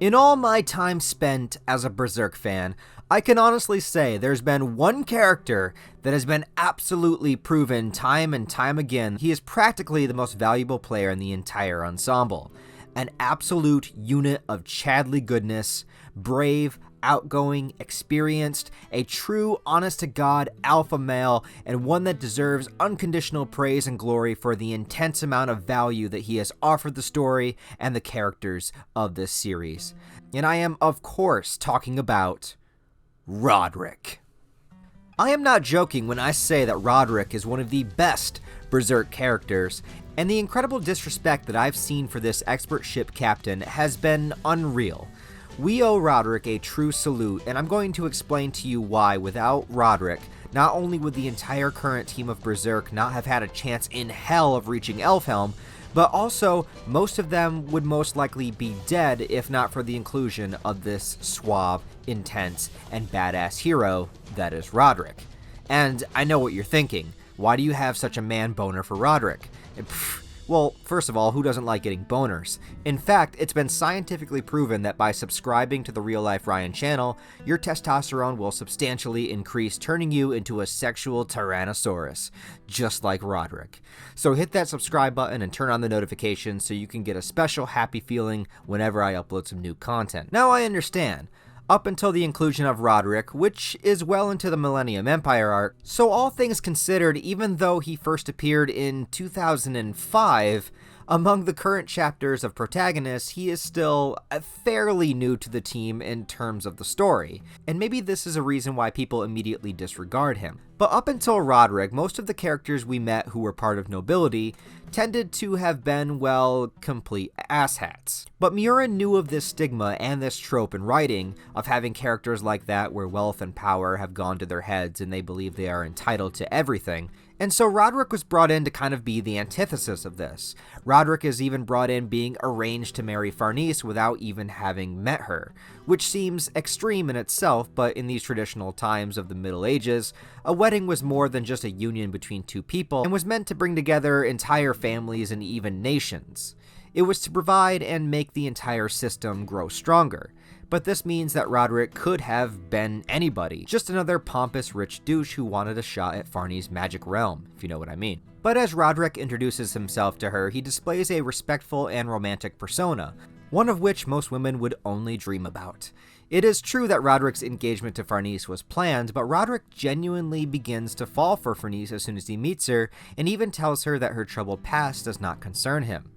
In all my time spent as a Berserk fan, I can honestly say there's been one character that has been absolutely proven time and time again. He is practically the most valuable player in the entire ensemble. An absolute unit of Chadley goodness, brave, outgoing, experienced, a true honest-to-God alpha male, and one that deserves unconditional praise and glory for the intense amount of value that he has offered the story and the characters of this series. And I am, of course, talking about Roderick. I am not joking when I say that Roderick is one of the best Berserk characters, and the incredible disrespect that I've seen for this expert ship captain has been unreal. We owe Roderick a true salute, and I'm going to explain to you why without Roderick, not only would the entire current team of Berserk not have had a chance in hell of reaching Elfhelm, but also most of them would most likely be dead if not for the inclusion of this suave, intense, and badass hero that is Roderick. And I know what you're thinking. Why do you have such a man boner for Roderick? Well, first of all, who doesn't like getting boners? In fact, it's been scientifically proven that by subscribing to the Real Life Ryan channel, your testosterone will substantially increase, turning you into a sexual tyrannosaurus, just like Roderick. So hit that subscribe button and turn on the notifications so you can get a special happy feeling whenever I upload some new content. Now I understand. Up until the inclusion of Roderick, which is well into the Millennium Empire arc, so all things considered, even though he first appeared in 2005, among the current chapters of protagonists, he is still fairly new to the team in terms of the story, and maybe this is a reason why people immediately disregard him. But up until Roderick, most of the characters we met who were part of nobility tended to have been, well, complete asshats. But Miura knew of this stigma and this trope in writing of having characters like that where wealth and power have gone to their heads and they believe they are entitled to everything. And so Roderick was brought in to kind of be the antithesis of this. Roderick is even brought in being arranged to marry Farnese without even having met her, which seems extreme in itself, but in these traditional times of the Middle Ages, a wedding was more than just a union between two people and was meant to bring together entire families and even nations. It was to provide and make the entire system grow stronger. But this means that Roderick could have been anybody, just another pompous rich douche who wanted a shot at Farnese's magic realm, if you know what I mean. But as Roderick introduces himself to her, he displays a respectful and romantic persona, one of which most women would only dream about. It is true that Roderick's engagement to Farnese was planned, but Roderick genuinely begins to fall for Farnese as soon as he meets her, and even tells her that her troubled past does not concern him.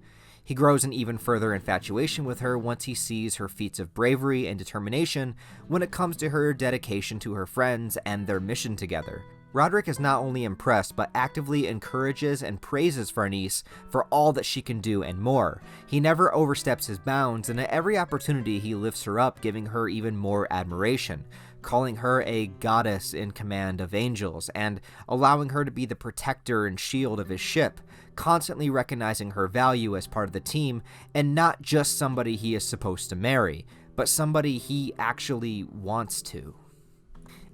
He grows an even further infatuation with her once he sees her feats of bravery and determination when it comes to her dedication to her friends and their mission together. Roderick is not only impressed, but actively encourages and praises Farnese for all that she can do and more. He never oversteps his bounds, and at every opportunity he lifts her up, giving her even more admiration, calling her a goddess in command of angels, and allowing her to be the protector and shield of his ship, constantly recognizing her value as part of the team, and not just somebody he is supposed to marry, but somebody he actually wants to.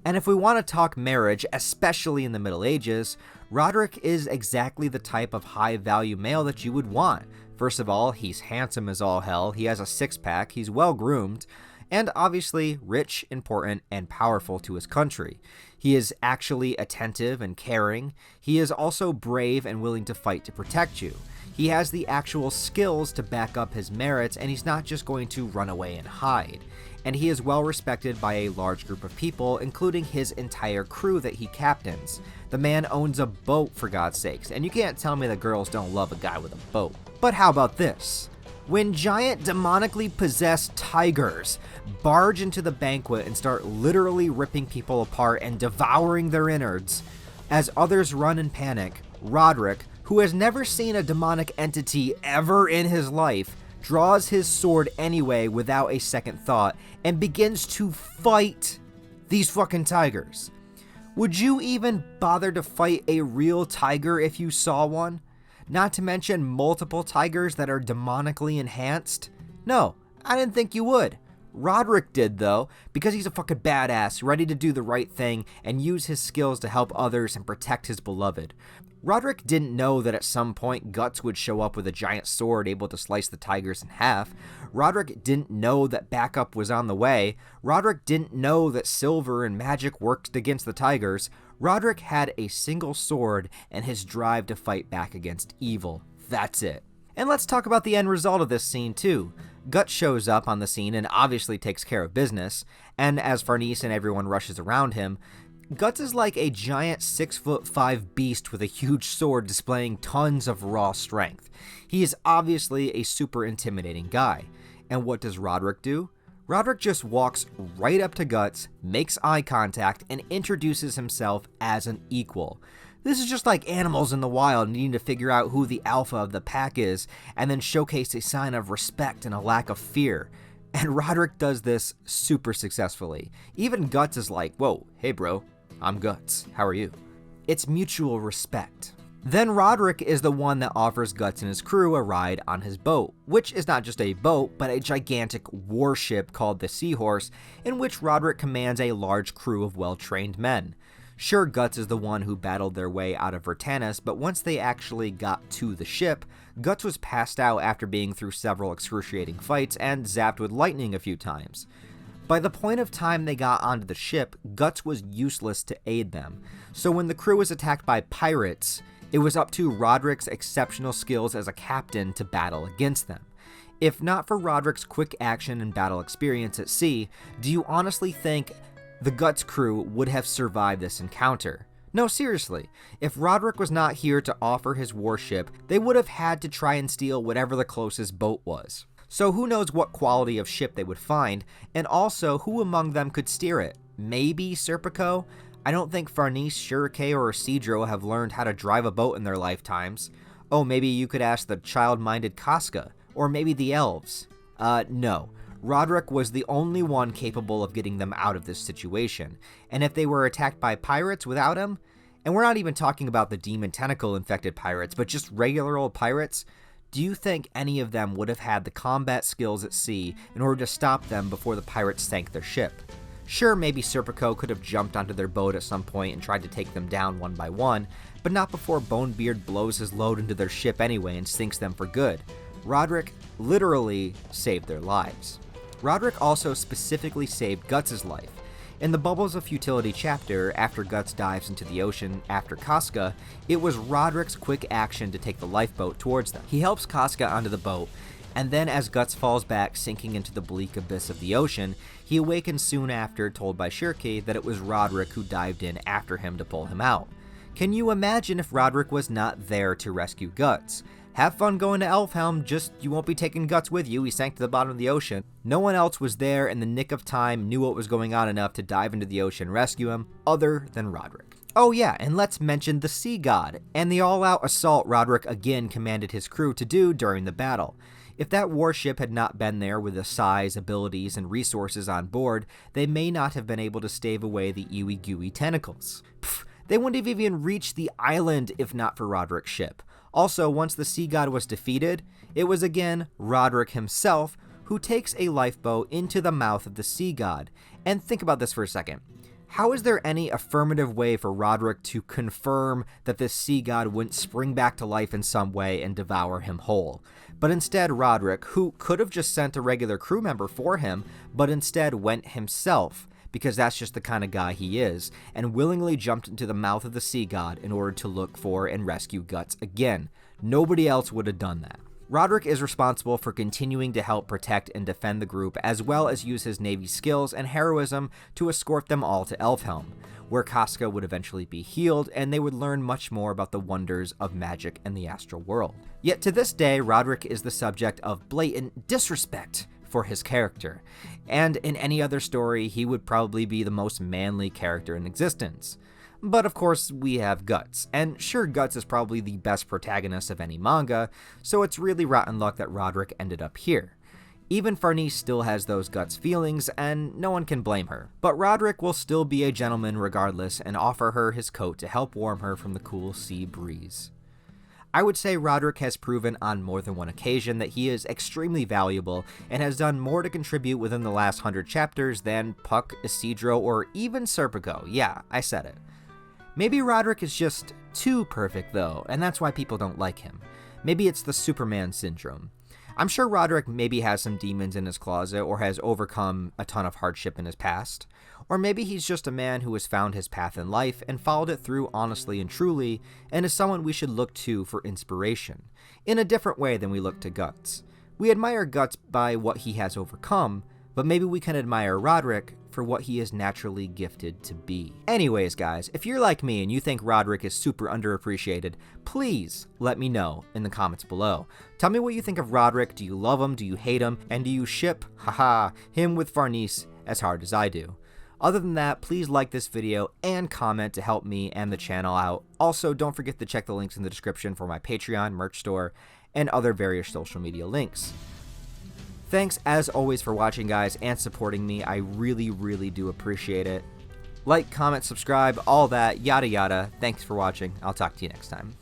And if we want to talk marriage, especially in the Middle Ages, Roderick is exactly the type of high-value male that you would want. First of all, he's handsome as all hell, he has a six-pack, he's well-groomed, and obviously rich, important, and powerful to his country. He is actually attentive and caring. He is also brave and willing to fight to protect you. He has the actual skills to back up his merits, and he's not just going to run away and hide. And he is well respected by a large group of people, including his entire crew that he captains. The man owns a boat, for God's sakes, and you can't tell me that girls don't love a guy with a boat. But how about this? When giant demonically possessed tigers barge into the banquet and start literally ripping people apart and devouring their innards, as others run in panic, Roderick, who has never seen a demonic entity ever in his life, draws his sword anyway without a second thought and begins to fight these fucking tigers. Would you even bother to fight a real tiger if you saw one? Not to mention multiple tigers that are demonically enhanced? No, I didn't think you would. Roderick did, though, because he's a fucking badass, ready to do the right thing and use his skills to help others and protect his beloved. Roderick didn't know that at some point Guts would show up with a giant sword able to slice the tigers in half. Roderick didn't know that backup was on the way. Roderick didn't know that silver and magic worked against the tigers. Roderick had a single sword and his drive to fight back against evil. That's it. And let's talk about the end result of this scene too. Guts shows up on the scene and obviously takes care of business, and as Farnese and everyone rushes around him, Guts is like a giant 6'5" beast with a huge sword displaying tons of raw strength. He is obviously a super intimidating guy. And what does Roderick do? Roderick just walks right up to Guts, makes eye contact, and introduces himself as an equal. This is just like animals in the wild needing to figure out who the alpha of the pack is, and then showcase a sign of respect and a lack of fear. And Roderick does this super successfully. Even Guts is like, whoa, hey bro, I'm Guts, how are you? It's mutual respect. Then Roderick is the one that offers Guts and his crew a ride on his boat, which is not just a boat, but a gigantic warship called the Seahorse, in which Roderick commands a large crew of well-trained men. Sure, Guts is the one who battled their way out of Vertanis, but once they actually got to the ship, Guts was passed out after being through several excruciating fights and zapped with lightning a few times. By the point of time they got onto the ship, Guts was useless to aid them, so when the crew was attacked by pirates, it was up to Roderick's exceptional skills as a captain to battle against them. If not for Roderick's quick action and battle experience at sea, do you honestly think the Guts crew would have survived this encounter? No, seriously, if Roderick was not here to offer his warship, they would have had to try and steal whatever the closest boat was. So who knows what quality of ship they would find, and also who among them could steer it? Maybe Serpico? I don't think Farnese, Shurike, or Isidro have learned how to drive a boat in their lifetimes. Oh, maybe you could ask the child-minded Casca, or maybe the elves. No. Roderick was the only one capable of getting them out of this situation, and if they were attacked by pirates without him, and we're not even talking about the demon tentacle-infected pirates, but just regular old pirates, do you think any of them would have had the combat skills at sea in order to stop them before the pirates sank their ship? Sure, maybe Serpico could have jumped onto their boat at some point and tried to take them down one by one, but not before Bonebeard blows his load into their ship anyway and sinks them for good. Roderick literally saved their lives. Roderick also specifically saved Guts' life. In the Bubbles of Futility chapter, after Guts dives into the ocean after Casca, it was Roderick's quick action to take the lifeboat towards them. He helps Casca onto the boat, and then as Guts falls back, sinking into the bleak abyss of the ocean, he awakens soon after, told by Shurike that it was Roderick who dived in after him to pull him out. Can you imagine if Roderick was not there to rescue Guts? Have fun going to Elfhelm, just you won't be taking Guts with you, he sank to the bottom of the ocean. No one else was there in the nick of time, knew what was going on enough to dive into the ocean and rescue him, other than Roderick. Oh yeah, and let's mention the Sea God, and the all-out assault Roderick again commanded his crew to do during the battle. If that warship had not been there with the size, abilities, and resources on board, they may not have been able to stave away the Iwi-Gooey tentacles. They wouldn't have even reached the island if not for Roderick's ship. Also, once the Sea God was defeated, it was again Roderick himself who takes a lifeboat into the mouth of the Sea God. And think about this for a second. How is there any affirmative way for Roderick to confirm that this Sea God wouldn't spring back to life in some way and devour him whole? But instead Roderick, who could have just sent a regular crew member for him, but instead went himself, because that's just the kind of guy he is, and willingly jumped into the mouth of the Sea God in order to look for and rescue Guts again. Nobody else would have done that. Roderick is responsible for continuing to help protect and defend the group, as well as use his Navy skills and heroism to escort them all to Elfhelm, where Casca would eventually be healed, and they would learn much more about the wonders of magic and the astral world. Yet to this day, Roderick is the subject of blatant disrespect for his character, and in any other story, he would probably be the most manly character in existence. But of course, we have Guts, and sure, Guts is probably the best protagonist of any manga, so it's really rotten luck that Roderick ended up here. Even Farnese still has those Guts feelings, and no one can blame her. But Roderick will still be a gentleman regardless and offer her his coat to help warm her from the cool sea breeze. I would say Roderick has proven on more than one occasion that he is extremely valuable and has done more to contribute within the last 100 chapters than Puck, Isidro, or even Serpico. Yeah, I said it. Maybe Roderick is just too perfect though, and that's why people don't like him. Maybe it's the Superman syndrome. I'm sure Roderick maybe has some demons in his closet or has overcome a ton of hardship in his past. Or maybe he's just a man who has found his path in life and followed it through honestly and truly, and is someone we should look to for inspiration, in a different way than we look to Guts. We admire Guts by what he has overcome, but maybe we can admire Roderick for what he is naturally gifted to be. Anyways, guys, if you're like me and you think Roderick is super underappreciated, please let me know in the comments below. Tell me what you think of Roderick. Do you love him? Do you hate him? And do you ship, him with Farnese as hard as I do? Other than that, please like this video and comment to help me and the channel out. Also, don't forget to check the links in the description for my Patreon, merch store, and other various social media links. Thanks as always for watching, guys, and supporting me. I really do appreciate it. Like, comment, subscribe, all that, yada yada. Thanks for watching. I'll talk to you next time.